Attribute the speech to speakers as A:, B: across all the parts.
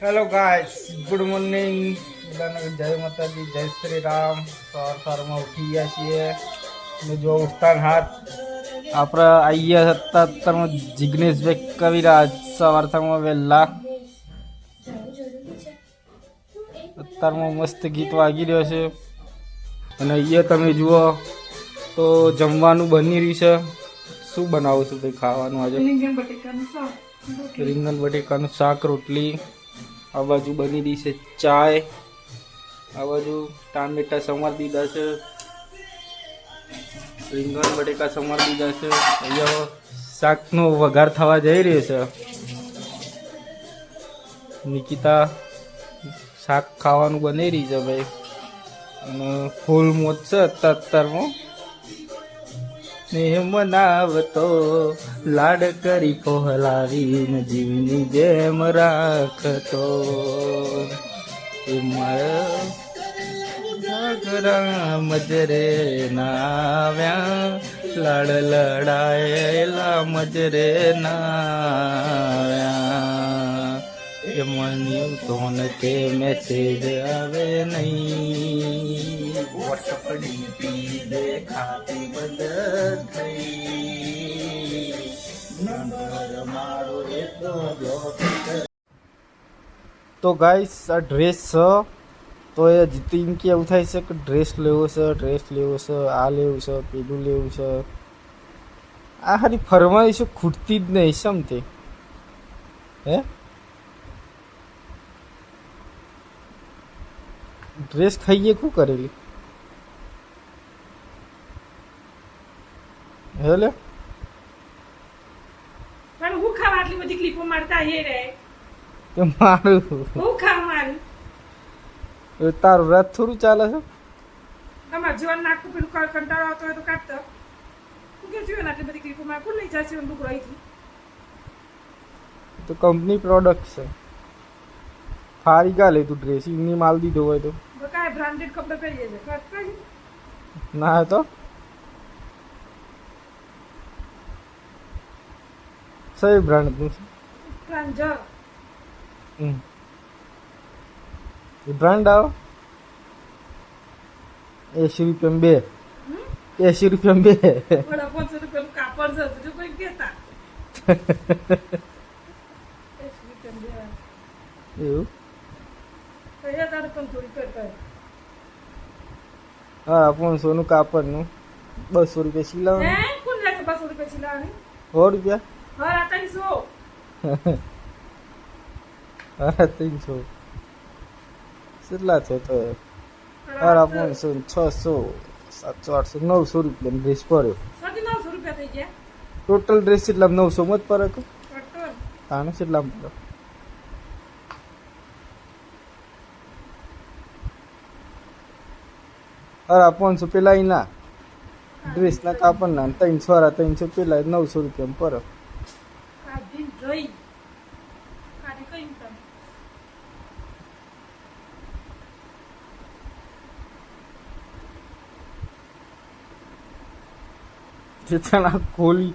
A: Hello guys, good morning. બધાને જય માતાજી, જય શ્રી રામ. સવારમાં ઉઠી ગયા છીએ અને જો ઉસ્તાન હાથ આપણે આવીએ અત્યારમાં જિગ્નેશભાઈ કવિરાજ સવારમાં વહેલા અત્યારમાં મસ્ત ગીત વાગી રહ્યો છે અને અહીંયા તમે જુઓ તો જમવાનું બની રહ્યું છે. શું બનાવું છું ભાઈ ખાવાનું આજે? રીંગણ બટેકાનું શાક, રોટલી. આ બાજુ બની રહી છે ચાય. આ બાજુ ટામેટા સમાર દીધા છે, રીંગણ બટેકા સમાર દીધા છે. અહીંયા શાકનો વઘાર થવા જઈ રહ્યો છે. નિકિતા શાક ખાવાનું બની રહી છે ભાઈ અને ફૂલ મોજ છે અત્યારમાં. ને મનાવતો લાડ કરી પહોલાવીને જીવની જેમ રાખતો એ મારા મજરે નાવ્યા લાડ લડાયેલા મજરે નાવ્યા એ મન્યું તોન કે મેસેજ આવે નહીં વોટ્સઅપ ડીપી દેખાતી બંધ થઈ નંબર મારો એટલો તો ગાઈસ આ ડ્રેસ છે તો એ જીતીન કે એવું થાય છે કે ડ્રેસ લેવો છે, આ લેવું છે, પેલું લેવું છે. આ હારી ફરમાઈશ ખૂટતી જ નહીં સમથી હે. ડ્રેસ ખાઈએ શું કરેલી હેલે
B: પણ હું ખાવા આટલી બધી ક્લિપો મારતા હે રે
A: કે મારું
B: હું ખાવા મારું
A: તારું રાત થોડું ચાલે છે.
B: તમાર જીવન નાખું પેલું કંટાળો આવતો હોય તો કાઢતો હું કે જીવન આટલી બધી ક્લિપો માર કોણ લઈ જશે હું બુક રહી હતી
A: તો કંપની પ્રોડક્ટ છે. ફારી કા લે તું ડ્રેસ ની માલ દીધો હોય તો
B: કાંઈ બ્રાન્ડેડ કપડા પહેરીએ છે
A: ના તો સહી બ્રાન્ડ નું
B: ટ્રાન્ઝર
A: બ્રાન્ડ આવો 80 રૂપિયા બે 80 રૂપિયા બે
B: બડા 500 રૂપિયાનું કાપડ છે બીજું કોઈ કહેતા 80 રૂપિયા
A: એવું
B: તારે પણ થોડી કરતા
A: હા 500 નું કાપડ નું 200 રૂપિયા સિલાવ
B: હે કોણ લેશે 200 રૂપિયા સિલાવવાની
A: 100 રૂપિયા
B: હા 300
A: હા 300 કેટલા છે તો હા 500 600 700 800 900 રૂપિયા ડ્રેસ પડ્યો
B: 900 રૂપિયા થઈ ગયા
A: ટોટલ ડ્રેસ એટલા 900 માં જ પડે કે
B: ટોટલ
A: તાણે કેટલા પડે અરે 500 પેલા ના ડ્રેસ ના કાપડ ના 300 પેલા 900 રૂપિયા પર
B: કાઢી જોઈ કાઢી કઈ તમે
A: જેતના ખોલી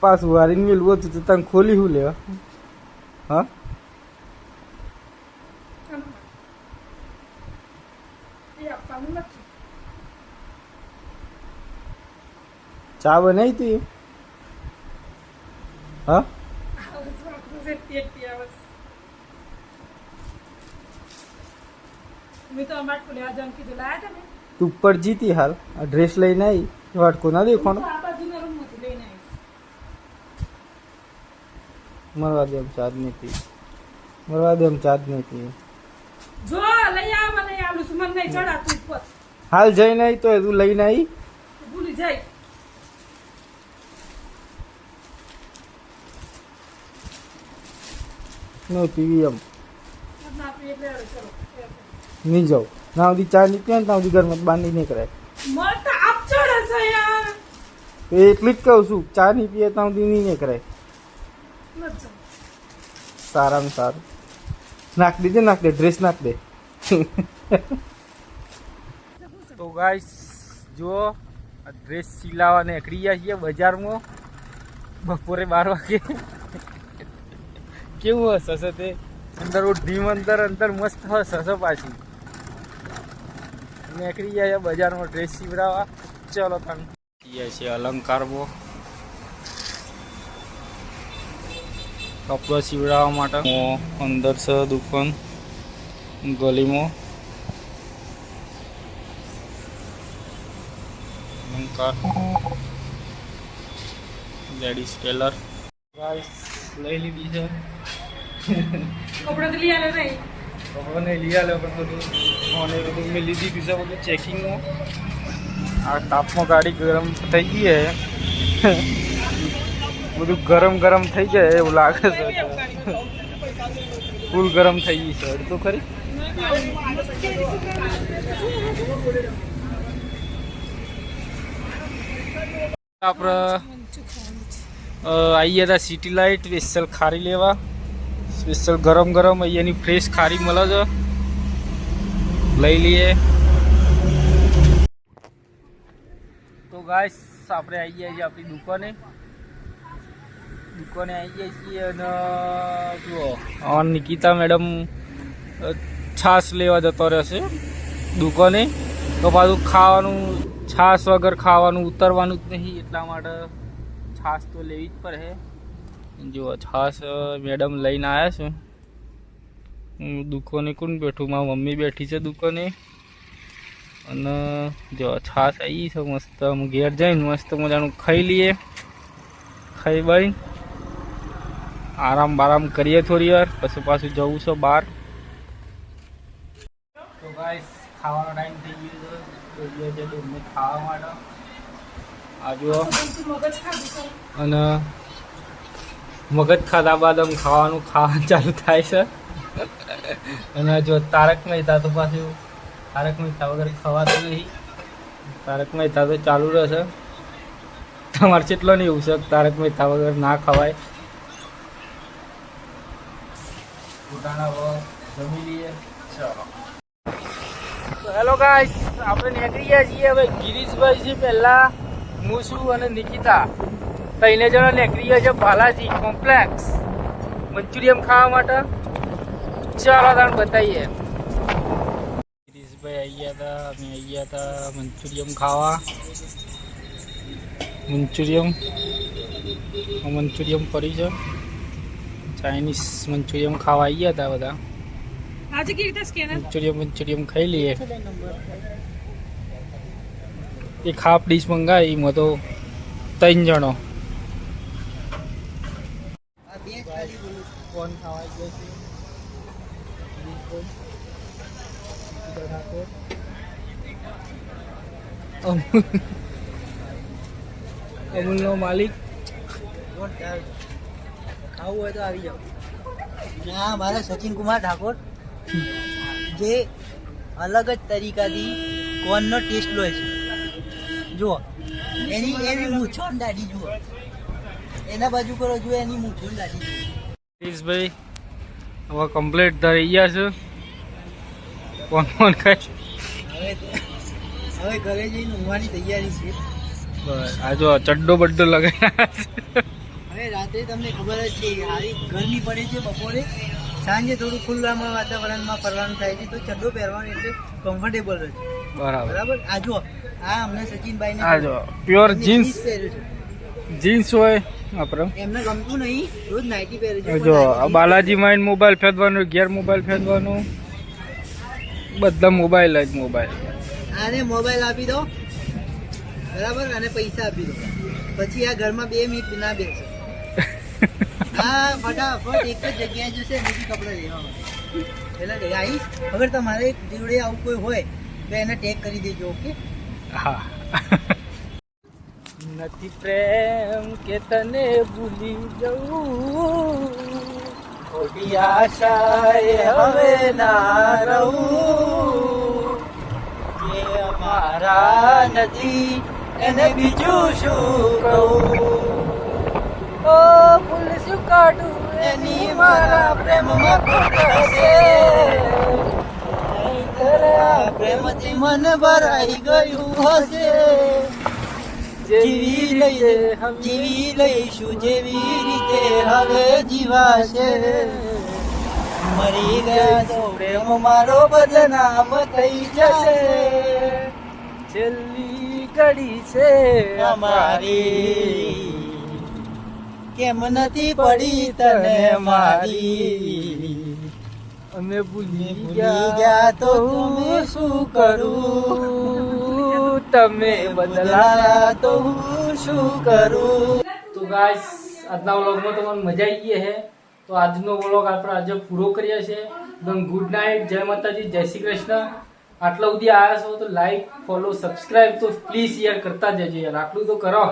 A: પાસ વારીને મેલવું હતું તને ખોલી હું લેવા હા
B: એ આપવાનું નથી
A: ચા બનાવી હતી હા
B: મેં તો અમારે કોને આ જંકી જો લાયા તમે
A: તું ઉપર જીતી હાલ આ ડ્રેસ લઈને આવી વાટકો ના દેખવાનો
B: આ બાજુના રૂમમાંથી લઈને આવીશ
A: મરવા દે એમ ચાદ નથી મરવા દે એમ ચાદ નથી
B: જો લઈ આવ નહીં આલું સુમન નહીં ચડાતું ઉપર
A: હાલ જઈને આવી તો તું લઈને આવી
B: ભૂલી જાય
A: નો પીવી એમ
B: ના પીએ એટલે ચલો
A: નહીં જાઉં ના સુધી ચા નહીં પીએ ને ત્યાં સુધી ઘરમાં બાંધી નહીં કરાય
B: મત આપ ચડે છે યાર
A: તો એટલું જ કહું છું ચા નહીં પીએ ત્યાં સુધી નહીં કરાય સારામાં સારું નાખ દે ડ્રેસ નાખ દે તો ગાઈસ જો આ ડ્રેસ સિલાવા નીકળી ગયા છીએ બજારમાં બપોરે 12 વાગે કેવું હશે તે અંદર ઢીમ અંદર મસ્ત હશે પાછી નીકળી ગયા બજારમાં ડ્રેસ સીવડાવવા. ચલો તમે છે અલંકારમાં કપડો સીવડાવવા માટે અંદર છે દુકાન ગલીમાં અલંકાર લેડીઝ ટેલર લઈ લીધી છે.
B: કપડા તો લઈ આલે નહીં.
A: કપડાને લઈ આલે પણ બધું મેં લીધી દીધું છે બધું ચેકિંગમાં. આ તાપમાં ગાડી ગરમ થઈ ગઈ છે બધું ગરમ થઈ જાય એવું લાગે છે. ફૂલ ગરમ થઈ ગઈ છે તો ખરી. આપણે આવીએ હતા સિટી લાઇટ સ્પેશિયલ ખારી લેવા. સ્પેશિયલ ગરમ અહીંયાની ફ્રેશ ખારી મળે છે, લઈ લઈએ. તો ગાઈસ આપણે આવી ગયા છીએ આપણી દુકાને આવી ગયા છીએ. અને જુઓ નિકિતા મેડમ છાશ લેવા જતો રહેશે દુકાને. તો પાછું ખાવાનું છાશ વગર ખાવાનું ઉતરવાનું જ નહીં, એટલા માટે છાશ તો લેવી જ પડે. જુઓ છાશ મેડમ લઈને આવ્યા છે. દુકાને કોણ બેઠું? મારી મમ્મી બેઠી છે દુકાને. અને જો છાશ આવી છે મસ્ત. ઘેર જઈને મસ્ત મજાનું ખાઈ લઈએ. ખાઈ બાઈ આરામ કરીએ થોડી વાર, પછી પાછું જવું છે બહાર. તો ગાઈસ ખાવાનો ટાઈમ થઈ ગયો છે ખાવા માટે. આ જુઓ અને મગજ ખાધા બાદ આમ ખાવાનું ચાલુ થાય છે. અને જો તારક મહેતા તો પાછું તારક મહેતા વગર ખવાતું નહીં. તારક મહેતા તો ચાલુ રહેશે. તમારે કેટલો નહીં એવું છે તારક મહેતા વગર ના ખવાય. જમી લઈએ. ચલો હેલો ગાઈસ, આપણે નીકળી ગયા છીએ હવે. ગિરીશભાઈ છે પહેલા, હું છું અને નિકિતા ત્રણે જણા નીકળી ગયા છે બાલાજી કોમ્પ્લેક્સ મંચુરિયમ ખાવા માટે. ચાલો તમને બતાવીએ. ગિરીશભાઈ આવી ગયા હતા, અમે આવી ગયા હતા મંચુરિયમ ખાવા. મંચુરિયમ પડી છે. ચાઇનીઝ મંચુરિયમ ખાવા આવી ગયા હતા બધા. મંચુરિયમ ખાઈ લઈએ. એક હાફ ડીશ મંગાવી, એમાં તો 3 જણો. કોણ ખાવા અમૂલનો માલિક.
C: ખાવું હોય તો આવી જાઓ. ના મારા સચિન કુમાર ઠાકોર જે અલગ જ તરીકાથી કોનનો ટેસ્ટ લે છે. જુઓ એની એવી મૂછો દાઢી જુઓ, એના બાજુ કરો જુઓ એની મૂછો દાઢી.
A: ભાઈ હવે કમ્પ્લીટ થઈ ગયા છે. કોણ ખાય
C: હવે ઘરે જઈને ઊંઘવાની તૈયારી છે.
A: બસ આ જો ચડ્ડો બડ્ડો લગાવ્યા છે.
C: હવે રાત્રે તમને ખબર જ છે હારી ગરમી પડે છે. બપોરે સાંજે થોડું ખુલ્લામાં વાતાવરણમાં ફરવાનું થાય છે, તો ચડ્ડો પહેરવાનું એટલે કમ્ફર્ટેબલ રહે. બરાબર. આ જો આ અમને સચિનભાઈને
A: આ જો પ્યોર જીન્સ
C: પહેર્યું છે.
A: જીન્સ હોય આપણે
C: એમને ગમતું નહીં, રોજ નાઇટી પહેરે છે.
A: જો બાલાજી માઇન્ડ મોબાઈલ ફેંકવાનો, ઘેર મોબાઈલ ફેંકવાનો, બધા મોબાઈલ જ મોબાઈલ.
C: આને મોબાઈલ આપી દો બરાબર, અને પૈસા આપી દો, પછી આ ઘરમાં 2 મિનિટ ના બેસે. હા ફટાફટ એક જ જગ્યાએ જશે, બીજી કપડાં લેવા પેલા આવીશ. અગર તમારે જોડે આવું કોઈ હોય તો એને ટેગ કરી દેજો. ઓકે.
A: હા. નથી પ્રેમ કે તને ભૂલી જવું, ખોટી આશાએ હવે ના રહું. જે અમારા નથી એને બીજું શું કહું. ઓ ફૂલ શું કાઢું એની મારા પ્રેમમાં ખોટ હશે.
C: પ્રેમથી મન ભરાઈ ગયું હશે. જીવી લઈશું જેવી રીતે હવે જીવાશે. મરી ગયા તો પ્રેમ મારો બદનામ થઈ જશે
A: છેલ્લી ઘડી છે
C: અમારી કેમ નથી પડી તને મારી
A: અમે ભૂલી
C: ભૂલી ગયા તો હું શું કરું
A: તમે
C: બદલાયા તો હું શું કરું
A: તો ગાઈસ આજના વ્લોગમાં તમને મજા આવી ગઈ છે તો આજનો વ્લોગ આપણે આજે પૂરો કરીએ છીએ એકદમ ગુડ નાઇટ, જય માતાજી, જય શ્રી કૃષ્ણ. આટલા સુધી આવ્યા છો તો લાઈક, ફોલો, સબસ્ક્રાઇબ તો પ્લીઝ યાર કરતા જજો યાર, આટલું તો કરો.